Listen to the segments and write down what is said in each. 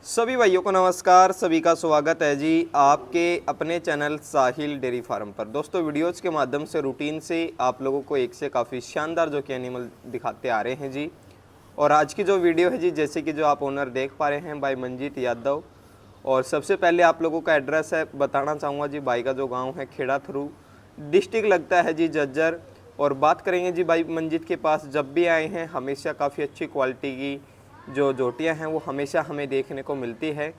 सभी भाइयों को नमस्कार। सभी का स्वागत है जी आपके अपने चैनल साहिल डेयरी फार्म पर। दोस्तों वीडियोज़ के माध्यम से रूटीन से आप लोगों को एक से काफ़ी शानदार जो कि एनिमल दिखाते आ रहे हैं जी। और आज की जो वीडियो है जी, जैसे कि जो आप ओनर देख पा रहे हैं भाई मंजीत यादव। और सबसे पहले आप लोगों का एड्रेस है बताना चाहूँगा जी। भाई का जो गाँव है खेड़ा थरू, डिस्ट्रिक्ट लगता है जी झज्जर। और बात करेंगे जी भाई मंजीत के पास जब भी आए हैं हमेशा काफ़ी अच्छी क्वालिटी की जो जोटियां हैं वो हमेशा हमें देखने को मिलती है।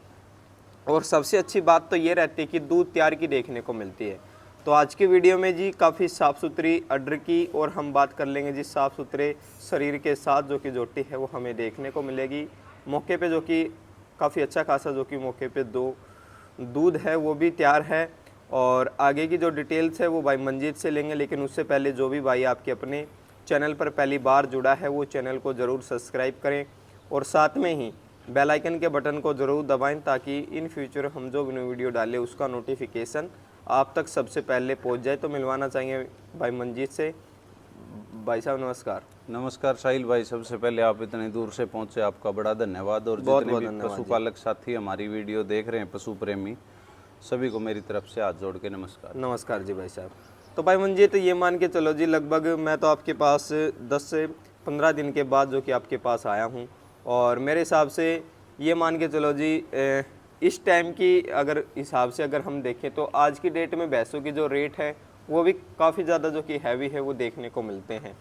और सबसे अच्छी बात तो ये रहती है कि दूध तैयार की देखने को मिलती है। तो आज की वीडियो में जी काफ़ी साफ़ सुथरी अड्र की और हम बात कर लेंगे जी साफ़ सुथरे शरीर के साथ जो कि जोटी है वो हमें देखने को मिलेगी मौके पे, जो कि काफ़ी अच्छा खासा जो कि मौके पे दो दूध है वो भी तैयार है। और आगे की जो डिटेल्स है वो भाई मंजीत से लेंगे, लेकिन उससे पहले जो भी भाई आपके अपने चैनल पर पहली बार जुड़ा है वो चैनल को ज़रूर सब्सक्राइब करें और साथ में ही बेल आइकन के बटन को ज़रूर दबाएं ताकि इन फ्यूचर हम जो भी वीडियो डालें उसका नोटिफिकेशन आप तक सबसे पहले पहुंच जाए। तो मिलवाना चाहिए भाई मंजीत से। भाई साहब नमस्कार। नमस्कार साहिल भाई, सबसे पहले आप इतनी दूर से पहुंचे आपका बड़ा धन्यवाद। और जितने भी पशुपालक साथी हमारी वीडियो देख रहे हैं पशु प्रेमी सभी को मेरी तरफ से हाथ जोड़ के नमस्कार। नमस्कार जी भाई साहब। तो भाई मंजीत ये मान के चलो जी, लगभग मैं तो आपके पास 10 से 15 दिन के बाद जो कि आपके पास आया हूँ। और मेरे हिसाब से ये मान के चलो जी इस टाइम की अगर हिसाब से अगर हम देखें तो आज की डेट में भैंसों की जो रेट है वो भी काफ़ी ज़्यादा जो कि हैवी है वो देखने को मिलते हैं।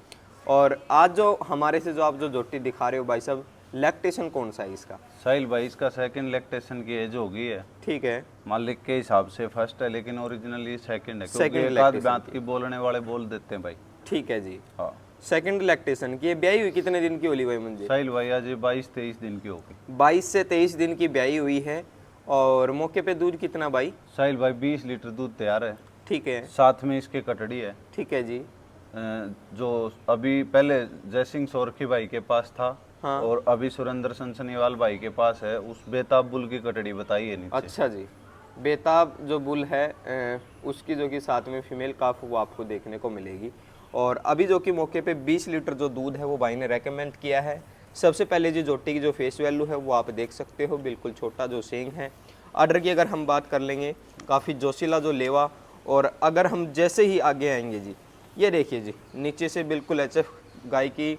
और आज जो हमारे से जो आप जो जोटी दिखा रहे हो भाई साहब, लैक्टेशन कौन सा है इसका? साहिल भाई इसका सेकंड लैक्टेशन की एज होगी है। ठीक है, मालिक के हिसाब से फर्स्ट है लेकिन ओरिजिनली सेकंड है, क्योंकि एक आध बात की बोलने वाले बोल देते हैं भाई। ठीक है जी, हाँ। सेकंड लैक्टेशन की। ब्याई हुई कितने दिन की होली भाई मंजी? साहिल भाई आज 22-23 दिन की होगी। 22 से 23 दिन की ब्याई हुई है। और मौके पे दूध कितना भाई? साहिल भाई 20 लीटर दूध तैयार है। ठीक है, साथ में इसके कटड़ी है। ठीक है जी। जो अभी पहले जयसिंह सोरखी भाई के पास था। हाँ। और अभी सुरेंद्र सनसनीवाल भाई के पास है, उस बेताब बुल की कटड़ी बताई है नीचे। अच्छा जी, बेताब जो बुल है उसकी जो कि साथ में फीमेल काफ वो आपको देखने को मिलेगी। और अभी जो कि मौके पे 20 लीटर जो दूध है वो भाई ने रेकमेंड किया है। सबसे पहले जी जोटी की जो फेस वैल्यू है वो आप देख सकते हो, बिल्कुल छोटा जो सींग है। आर्डर की अगर हम बात कर लेंगे काफ़ी जोशीला जो लेवा। और अगर हम जैसे ही आगे आएंगे जी, ये देखिए जी नीचे से बिल्कुल एचएफ गाय की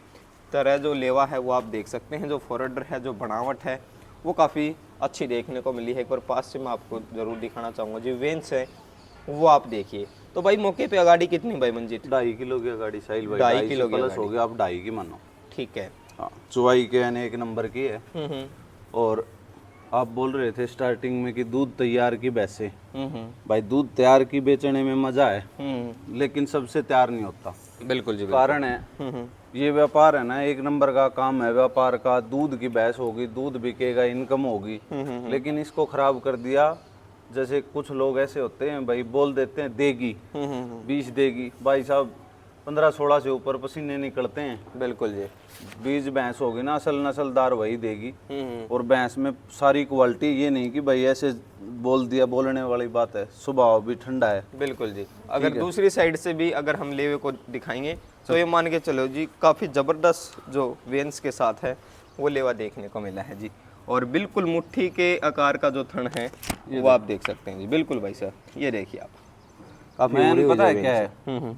तरह जो लेवा है वो आप देख सकते हैं। जो फॉरवर्डर है, जो बनावट है वो काफ़ी अच्छी देखने को मिली है। एक बार पास से मैं आपको ज़रूर दिखाना चाहूँगा जी, वेंस है वो आप देखिए। तो भाई मौके पे अगाड़ी कितनी भाई मंजीत? 2.5 किलो की गाड़ी साहिल भाई। 2.5 किलो की प्लस हो गया, आप 2.5 की मानो। ठीक है। हाँ, चुवाई के यानी 1 नंबर की है। और आप बोल रहे थे स्टार्टिंग में कि दूध तैयार की वैसे भाई दूध तैयार की बेचने में मजा है लेकिन सबसे तैयार नहीं होता। बिल्कुल जी, कारण है ये व्यापार है ना, 1 नंबर का काम है व्यापार का। दूध की भैंस होगी, दूध बिकेगा, इनकम होगी, लेकिन इसको खराब कर दिया। जैसे कुछ लोग ऐसे होते हैं भाई बोल देते हैं देगी 20 देगी, भाई साहब 15-16 से ऊपर पसीने निकलते हैं। बिल्कुल जी। 20 भैंस होगी ना, असल नस्लदार वही देगी। और भैंस में सारी क्वालिटी, ये नहीं कि भाई ऐसे बोल दिया बोलने वाली बात है। स्वभाव भी ठंडा है। बिल्कुल जी। अगर दूसरी साइड से भी अगर हम लेवे को दिखाएंगे तो ये मान के चलो जी काफ़ी ज़बरदस्त जो वेंस के साथ है वो लेवा देखने को मिला है जी। और बिल्कुल मुट्ठी के आकार का जो थन है वो आप देख सकते हैं जी। बिल्कुल भाई साहब, ये देखिए आप। वेन पता है क्या है,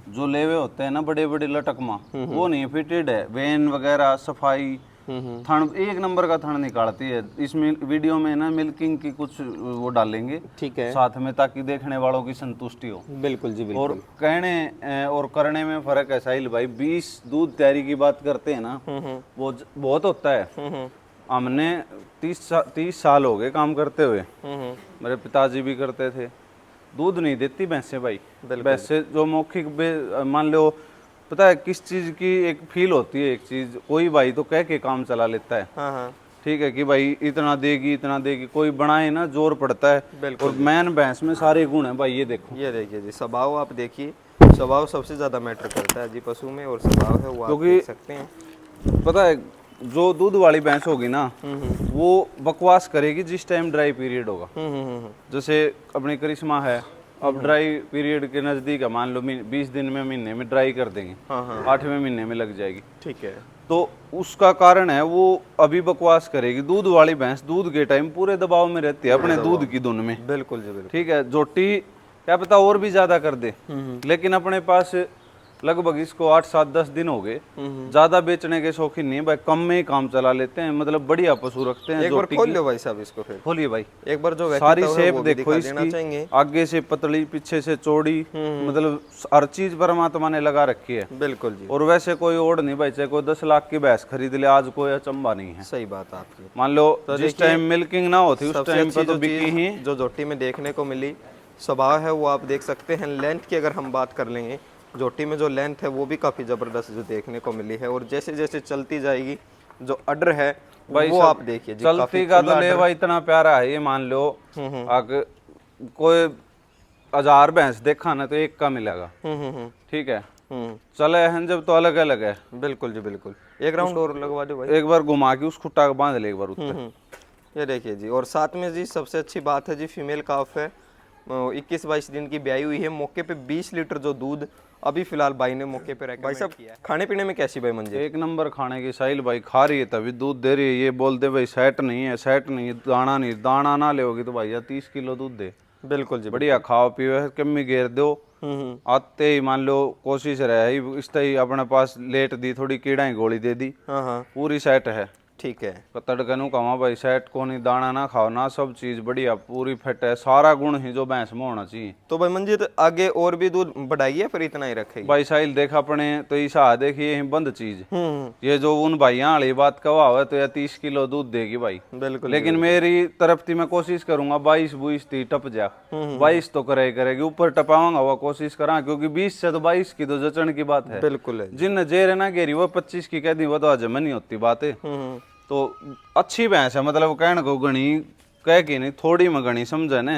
जो लेवे होते हैं ना बड़े बड़े लटकमा, वो नहीं फिटेड है। वेन वगैरह सफाई, थन 1 नंबर का थन निकालती है। इसमें वीडियो में ना मिल्किंग की कुछ वो डालेंगे, ठीक है, साथ में, ताकि देखने वालों की संतुष्टि हो। बिल्कुल जी, बिल्कुल। और कहने और करने में फर्क है साहिल भाई। 20 दूध तैयारी की बात करते हैं ना, वो बहुत होता है। हमने 30 साल हो गए काम करते हुए, मेरे पिताजी भी करते थे। दूध नहीं देती भैंसे भाई। भैंसे जो मौखिक मान लो, पता है किस चीज की एक फील होती है, एक चीज कोई भाई तो कह के काम चला लेता है। हाँ। ठीक है कि भाई इतना देगी इतना देगी, कोई बनाए ना जोर पड़ता है। और मैन भैंस में सारे गुण है भाई। ये देखो, ये देखिए जी स्वभाव आप देखिए, स्वभाव सबसे ज्यादा मैटर करता है जी पशु में। और स्वभाव है वो आप देख सकते हैं। पता है जो दूध वाली भैंस होगी ना वो बकवास करेगी जिस टाइम ड्राई पीरियड होगा। जैसे अपनी करिश्मा है, अब ड्राई पीरियड के नजदीक है, मान लो 20 दिन में, महीने में ड्राई कर देंगे। हाँ हाँ 8वें महीने में लग जाएगी। ठीक है। तो उसका कारण है वो अभी बकवास करेगी। दूध वाली भैंस दूध के टाइम पूरे दबाव में रहती है, अपने दूध की धुन में। बिल्कुल जी बिल्कुल। ठीक है, जोटी क्या पता और भी ज्यादा कर दे, लेकिन अपने पास लगभग इसको 8-7-10 दिन हो गए। ज्यादा बेचने के शौकीन नहीं भाई, कम में ही काम चला लेते हैं, मतलब बढ़िया पशु रखते हैं। एक बार खोल लो भाई साहब इसको फिर। खोलिए भाई, एक बार जो सारी व्यक्तित्व है शेप वो भी देखो दिखा देना चाहेंगे। इसकी, आगे से पतली पीछे से चौड़ी, मतलब हर चीज परमात्मा ने लगा रखी है। बिल्कुल जी। और वैसे कोई ओढ़ नहीं भाई, चाहे कोई 10 लाख की भैंस खरीद ले, आज कोई अचंभा नहीं है। सही बात है आपकी। मान लो जिस टाइम मिल्किंग ना होती उस सबसे टाइम अच्छी पे तो जो बिकी ही। चीज जो जोटी में देखने को मिली स्वभाव है वो आप देख सकते हैं। लेंथ की अगर हम बात कर लेंगे, जोटी में जो लेंथ है वो भी काफ़ी ज़बरदस्त जो देखने को मिली है। और जैसे जैसे चलती जाएगी जो अडर है वो आप देखिए जी, चलती का तो लेवा इतना प्यारा है, ये मान लो अगर कोई 1000 भैंस देखा ना तो एक का मिलेगा। ठीक है, चले हैं जब तो अलग अलग है। बिल्कुल जी बिल्कुल। एक राउंड और लगवा दो भाई, एक बार घुमा के उस खुट्टा को बांध ले एक बार उत्तर। ये देखिए जी। और साथ में जी सबसे अच्छी बात है जी, फीमेल काफ है, 21-22 दिन की ब्याई हुई है। मौके पे 20 लीटर जो दूध अभी फिलहाल भाई ने मौके पे रखा। भाई साहब खाने पीने में कैसी भाई मंजिल? एक नंबर खाने की। साहिल भाई खा रही है तभी दूध दे रही है। ये बोल दे भाई सेट नहीं है, सेट नहीं है, दाना नहीं, दाना ना लेोगी तो भाई 30 किलो दूध दे। बिल्कुल जी बढ़िया खाओ पियो, कमी घेर दो। आते ही मान लो कोशिश रहे इस तरह अपने पास लेट दी, थोड़ी कीड़ा ही गोली दे दी, हाँ हाँ पूरी सेट है। ठीक है। तड़कनू कमा भाई सेट को नहीं, दाना ना खाओ ना, सब चीज बढ़िया पूरी फिट है, सारा गुण ही जो भैंस में होना चाहिए। तो भाई मंजीत आगे और भी दूध बढ़ाइए फिर इतना ही रखेगी? भाई साहिल देख अपने तो ईसा देखिए यही बंद चीज, ये जो उन भाइयों वाली बात कवा हुआ तो 30 किलो दूध देगी भाई। बिल्कुल। लेकिन मेरी तरफ थी मैं कोशिश करूंगा 22-22 टप जा, 22 तो करेगी, ऊपर टपाऊंगा वो कोशिश करा, क्योंकि 20 से तो 22 की तो जचन की बात है। बिल्कुल है। जिन जेर ना घेरी वो 25 की कह दी, वो तो हजम नहीं होती बात है। तो अच्छी भैंस है, मतलब कहने को गणी कह के नहीं, थोड़ी में गणी समझे ने,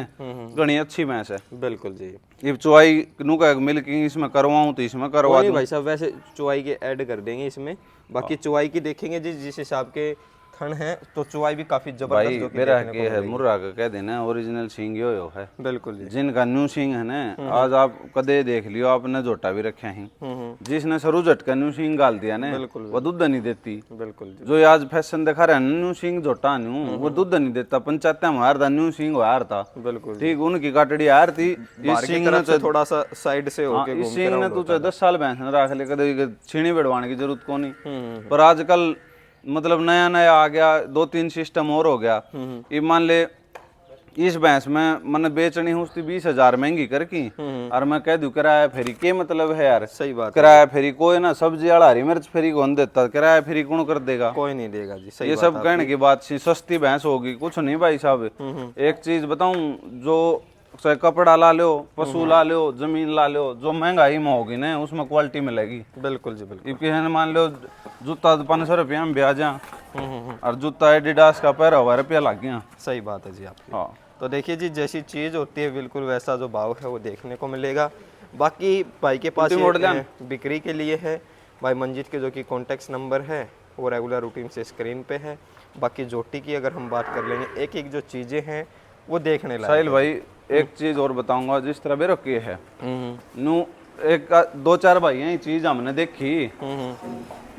गणी अच्छी भैंस है। बिल्कुल जी। ये चुवाई नू का मिल्किंग इसमें करवाऊं तो इसमें करवा दूं भाई साहब, वैसे चुवाई के ऐड कर देंगे इसमें। बाकी चुवाई की देखेंगे जी, जिस हिसाब के थन है तो चुवाई भी काफी जबरदस्त भाई। जो कि मेरा देखने को के है मिलेगी। मुर्रा का कह देना ओरिजिनल सिंग यो है। बिल्कुल जी। जिनका न्यू सिंग है ना, आज आप कदे देख लियो, आपने जोटा भी रखे हैं, जिसने सरू झटका न्यू सिंग गाल दिया ना वो दूध नहीं देती। बिल्कुल जी। जो आज फैशन दिखा रहा है न्यू सिंग जोटा न्यू, वो दूध नहीं देता। पंचायत में हार था न्यू सिंग हार था। बिल्कुल ठीक, उनकी काटड़ी हार थी। इस सिंग ने से थोड़ा सा साइड से होके इस सिंग ने तुझे 10 साल भैंस ने रख ले, कदे छीणी बढ़वाने की जरूरत को नहीं। पर आजकल मतलब नया नया आ गया, 2-3 सिस्टम और हो गया। ये मान ले इस भैंस में मैंने बेचनी हूँ 20,000 महंगी करके, और मैं कह दूं किराया फेरी के मतलब है यार। सही बात। किराया फेरी कोई ना, सब्जी वाला हरी मिर्च फेरी कौन देता, किराया फेरी कौन कर देगा? कोई नहीं देगा जी। सही ये सब कहने की बात सी, सस्ती भैंस होगी कुछ नहीं भाई साहब। एक चीज बताऊं, जो चाहे कपड़ा ला लो, पशु ला लो, जमीन ला लो, जो महंगाई में होगी ना उसमें क्वालिटी मिलेगी। बिल्कुल जी बिल्कुल। इनके मान लो जूता 500 रुपया में ब्याज, और जूता एडिडास का 15,000 लग गया। सही बात है जी आपकी। हाँ, तो देखिए जी, जैसी चीज़ होती है बिल्कुल वैसा जो भाव है वो देखने को मिलेगा। बाकी भाई के पास बिक्री के लिए है भाई मंजीत के, जो कि कॉन्टेक्ट नंबर है वो रेगुलर रूटीन से स्क्रीन पे है। बाकी जोटी की अगर हम बात कर लेंगे, एक एक जो चीज़ें हैं वो देखने लायक। साहिल भाई एक चीज और बताऊंगा, जिस तरह बेरो की है नू, एक 2-4 भाई हैं, ये चीज हमने देखी,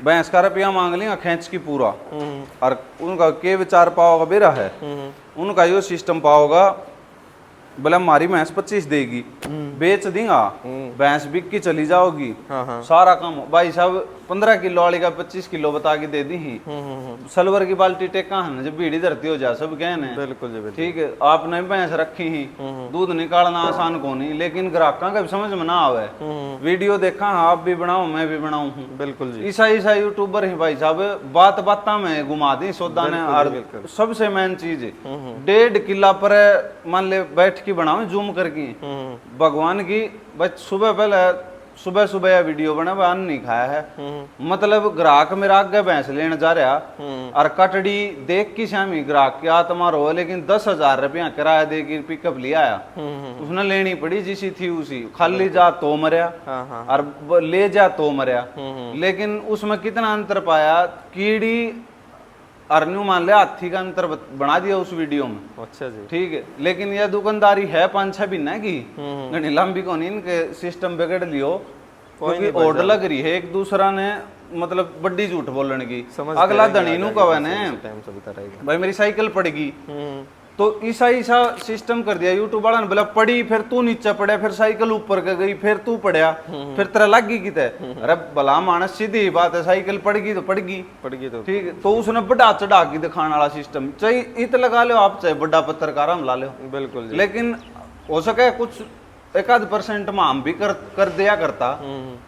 भैंस का रुपया मांग लिया खींच की पूरा, और उनका के विचार पाओगा बेरा है, उनका यो सिस्टम पाओगा बोले हमारी भैंस 25 देगी, बेच देगा, भैंस बिक की चली जाओगी। सारा काम भाई साहब 15 किलो वाली का 25 किलो बता के दे दी ही। सलवर की बाल्टी टेका है ना, जब भीड़ी धरती हो जा सब कहने। बिल्कुल ठीक है, आपने भैंस रखी ही, दूध निकालना आसान को नहीं, लेकिन ग्राहकों का भी समझ में ना आवे। वीडियो देखा आप भी बनाओ मैं भी बनाऊं हूँ। बिल्कुल जी। ईसा यूट्यूबर ही भाई साहब, बात बाता में घुमा दी सौदा ने। सबसे मेन चीज 1.5 किला पर मान ले बैठ की बनाओ जूम करके भगवान की, बस सुबह सुबह या वीडियो बना अन्न नहीं खाया है। मतलब ग्राहक मेरा आगे भैंस लेने जा रहा, और कटड़ी देख की शामी ग्राहक की आत्मा रो, लेकिन 10,000 रुपया किराया दे के पिकअप लिया आया, उसने लेनी पड़ी जिसी थी उसी, खाली जा तो मरिया और ले जा तो मरिया। लेकिन उसमें कितना अंतर पाया, कीड़ी और न्यू मान लिया हाथी का अंतर बना दिया उस वीडियो में। अच्छा जी। ठीक है, लेकिन यह दुकानदारी है 5-6 महीने की, घनी लंबी को नहीं, इनके सिस्टम बिगड़ लियो, क्योंकि ओड लग रही है एक दूसरा ने, मतलब बड्डी झूठ बोलने की। अगला धनी नु कवे ने भाई मेरी साइकिल पड़ेगी, तो ईसा सिस्टम कर दिया यूट्यूब वाला ने, बोला पड़ी फिर तू नीचे पड़ा, फिर साइकिल ऊपर कर गई, फिर तू पड़ा, फिर तेरा लग गई किते। अरे भला मानस सीधी बात है, साइकिल पड़गी तो पड़गी तो ठीक है। तो उसने बड़ा चढ़ा के दिखाने वाला सिस्टम, चाहे इत लगा लो आप, चाहे बड़ा पत्रकार हम ला लो, बिल्कुल जी। लेकिन हो सके कुछ 1-8% में हम भी कर दिया करता,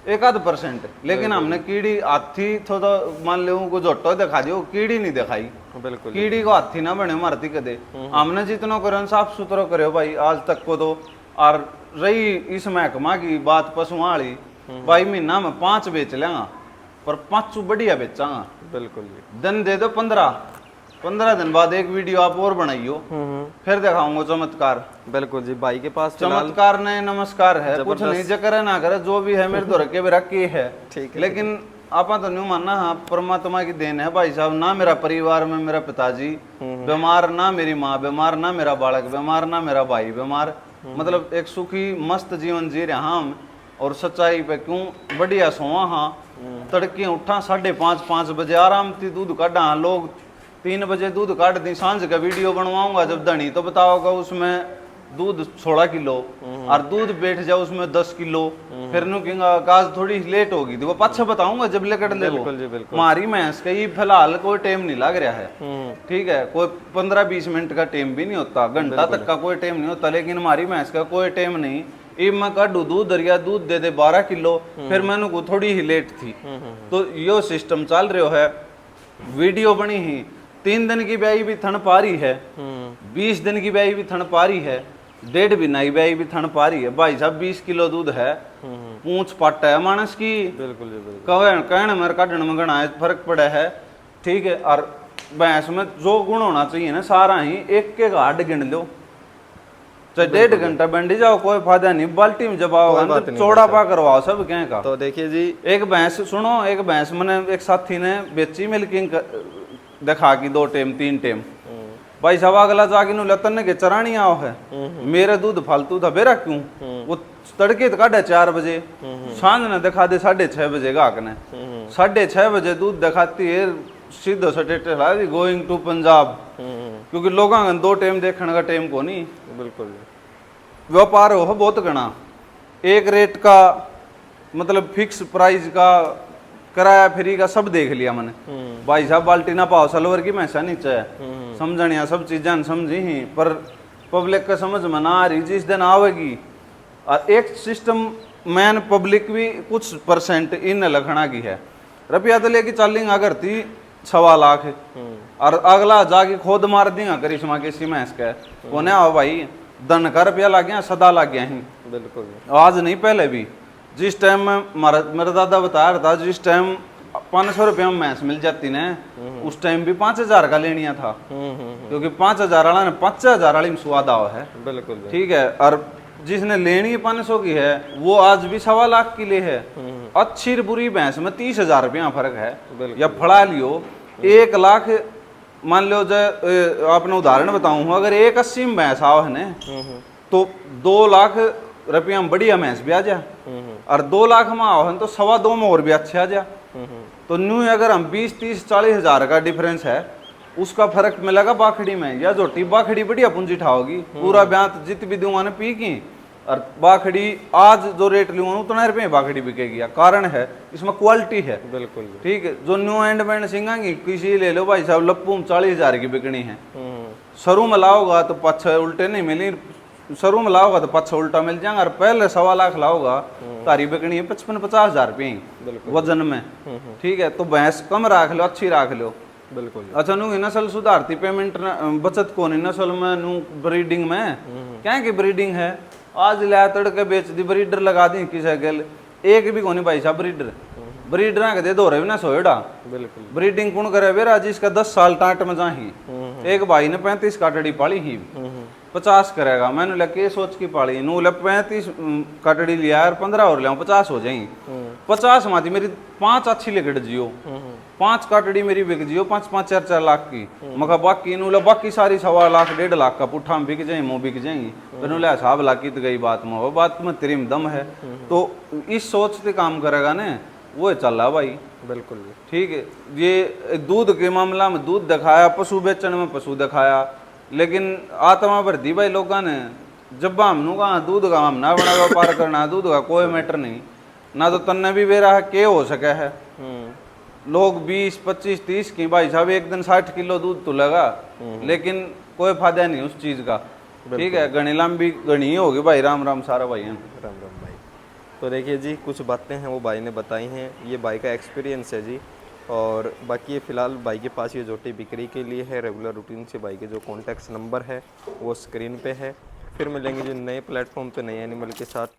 1-8%, लेकिन हमने कीड़ी हाथी थोड़ा मान लो को जोटो दिखा दियो, कीड़ी नहीं दिखाई। बिल्कुल कीड़ी को हाथी ना बने मारती कदे। हमने जितना करो साफ सुथरा करो भाई आज तक को तो। और रही इस महकमा की बात पशुओं वाली, भाई महीना में 5 बेच लेंगा, पर 5 बढ़िया बेचांगा। बिल्कुल जी। दिन दे दो 15 दिन बाद एक वीडियो आप और बनाइयो, फिर दिखाऊंगा चमत्कार। बिल्कुल जी। भाई के पास चमत्कार नहीं नमस्कार है, कुछ नहीं जो करे ना करे, जो भी है मेरे दो रखे भी रखे है, ठीक है। लेकिन आप तो नहीं मानना, हाँ परमात्मा की देन है भाई साहब। ना मेरा परिवार में मेरा पिताजी बीमार, ना मेरी माँ बीमार, ना मेरा बालक बीमार, ना मेरा भाई बीमार, मतलब एक सुखी मस्त जीवन जी रहा हम। और सच्चाई पे क्यों बढ़िया सोवा, हाँ तड़के उठा 5:30 बजे आराम थी दूध काटा, लोग 3 बजे दूध काट दी, सांझ का वीडियो बनवाऊंगा जब धनी तो बताओगा उसमें दूध 16 किलो, और दूध बैठ जाओ उसमें 10 किलो, फिर नु कहेंगा काज थोड़ी लेट होगी थी, वो पाछा बताऊंगा जब लेकर ले लो। हमारी भैंस का ये फिलहाल कोई टाइम नहीं लग रहा है, ठीक है, कोई 15-20 मिनट का टाइम भी नहीं होता, घंटा तक का कोई टाइम नहीं होता, लेकिन हमारी भैंस का कोई टाइम नहीं। ये मैं काटू दूध दरिया दूध दे दे 12 किलो, फिर मैंने को थोड़ी ही लेट थी, तो यो सिस्टम चल रहा है। वीडियो बनी ही 3 दिन की ब्याई भी थन पा रही है, 20 दिन की ब्याई भी थन पा रही है, 1.5 महीना की ब्याई भी थन पा रही है। भाई साहब 20 किलो दूध है, पूंछ पट है मानस की, बिल्कुल जी। कहने मेरे काटने में घना फर्क पड़ा है, ठीक है। और भैंस में जो गुण होना चाहिए ना सारा ही, एक के हाथ गिन लो, चाहे 1.5 घंटा बंडी जाओ कोई फायदा नहीं, बाल्टी में जब आओ चौड़ा पा करवाओ सब क्या का। तो देखिए जी, एक भैंस सुनो, एक भैंस मैंने एक साथी ने बेची मिल्किंग दिखा की 2 टाइम 3 टाइम, भाई साहब अगला जाके नु लतन के चरानी आओ है, मेरे दूध फालतू था बेरा क्यों, वो तड़के काटे 4 बजे, सांझ ने दिखा दे 6:30 बजे गाहक ने, 6:30 बजे दूध दिखाती है, सीधा सटेट गोइंग टू पंजाब, क्योंकि लोगों का 2 टाइम देखने का टाइम को नहीं। बिल्कुल व्यापार हो बहुत गणा, एक रेट का मतलब फिक्स प्राइस का, किराया फ्री का सब देख लिया मैंने। भाई साहब बाल्टी ना पाओ सलवर की मैसा नीचे है, समझनिया सब चीजें समझी ही, पर पब्लिक का समझ में ना आ रही, जिस दिन आवेगी। और एक सिस्टम मैन पब्लिक भी कुछ % इन लखना की है, रुपया तो लेके चलेंगे अगर थी 6 लाख, और अगला जाके खोद मार देगा करिश्मा के सीमेंस के कोने आओ भाई, धन का रुपया लग गया, सदा लग गया ही। बिल्कुल आज नहीं पहले भी, जिस टाइम में मेरा दादा बता रहा था, जिस टाइम 500 रुपये में भैंस मिल जाती ने, उस टाइम भी 5000 का लेनिया था, क्योंकि 5000 वाला ने 5000 वाली में स्वाद आओ है। बिल्कुल ठीक है। और जिसने लेनी 500 की है वो आज भी 1.25 लाख की ले है। अच्छी बुरी भैंस में 30,000 रुपया फर्क है। या फड़ा लियो 1 लाख, मान लो जो आपने उदाहरण बताऊं, अगर 180 में भैंस आओ है ने, तो 2 लाख रुपया में बढ़िया भैंस भी आ जा, और 2 लाख में आओ है तो 2.25 में और भी अच्छे आ जा। तो न्यू अगर हम 20-30-40 हजार का डिफरेंस है, उसका फर्क मिलेगा बाखड़ी में, या जोटी बाखड़ी बढ़िया पूंजी ठाओगी, पूरा ब्यात जित भी दूंगा ना पी की, और बाखड़ी आज जो रेट लूंगा उतना रुपये बाखड़ी बिकेगी। कारण है इसमें क्वालिटी है। बिल्कुल ठीक है। जो न्यू एंड बैंड सिंगांगी किसी ले लो भाई साहब, लप्पू में 40,000 की बिकनी है, सरू में लाओगा तो 5 उल्टे नहीं मिली, सरू में लाओगा तो 5 उल्टा मिल जाएगा, और पहले 1.25 लाख लाओगा तारी बिकनी है 55-50 हजार रुपये वजन में। ठीक है। तो भैंस कम राख लो, अच्छी राख लो। बिल्कुल। अच्छा नू नस्ल सुधारती पेमेंट बचत को नहीं नस्ल में नू ब्रीडिंग में क्या की ब्रीडिंग है, आज लिया तड़के बेच दी, ब्रीडर लगा दी किसी गल, एक भी कोनी भाई साहब ब्रीडर के दे दो रहे ना सोएडा। बिल्कुल। ब्रीडिंग कौन करे बेरा, जिसका 10 साल टाट में जाही। एक भाई ने 35 काटड़ी पाली ही, 50 करेगा, मैंने लगे सोच की पाली नू 35 काटड़ी लिया और 15 और लिया 50 हो जाएंगी। 50 माती मेरी 5 अच्छी लेकर जियो, 5 काटड़ी मेरी बिक जियो 5-5 4-4 लाख की। मगर बाकी इन्होंने बाकी सारी 1.25 लाख 1.5 लाख का पुट्ठा में बिक जाए मुँह बिक जाएंगी। इन्होंने हिसाब लाकी तो गई बात में, वो बात में तेरी में दम है। तो इस सोच से काम करेगा ना, वो चल रहा भाई। बिल्कुल जी। ठीक है, ये दूध के मामला में दूध दिखाया, पशु बेचने में पशु दिखाया, लेकिन आत्मा भर दी भाई लोगों ने। जब हमनू कहा दूध का हम ना बना व्यापार करना, दूध का कोई मैटर नहीं ना, तो तन्ने भी बेरा है के हो सके है। लोग 20, 25, 30 की भाई साहब एक दिन 60 किलो दूध तो लगा, लेकिन कोई फायदा नहीं उस चीज का। ठीक है, गणी लंबी गणी होगी भाई। राम राम सारा भाई। राम राम भाई। तो देखिए जी, कुछ बातें हैं वो भाई ने बताई हैं, ये भाई का एक्सपीरियंस है जी। और बाकी ये फ़िलहाल भाई के पास ये जोटी बिक्री के लिए है। रेगुलर रूटीन से भाई के जो कॉन्टैक्ट नंबर है वो स्क्रीन पे है। फिर मिलेंगे जो नए प्लेटफॉर्म पे नए एनिमल के साथ।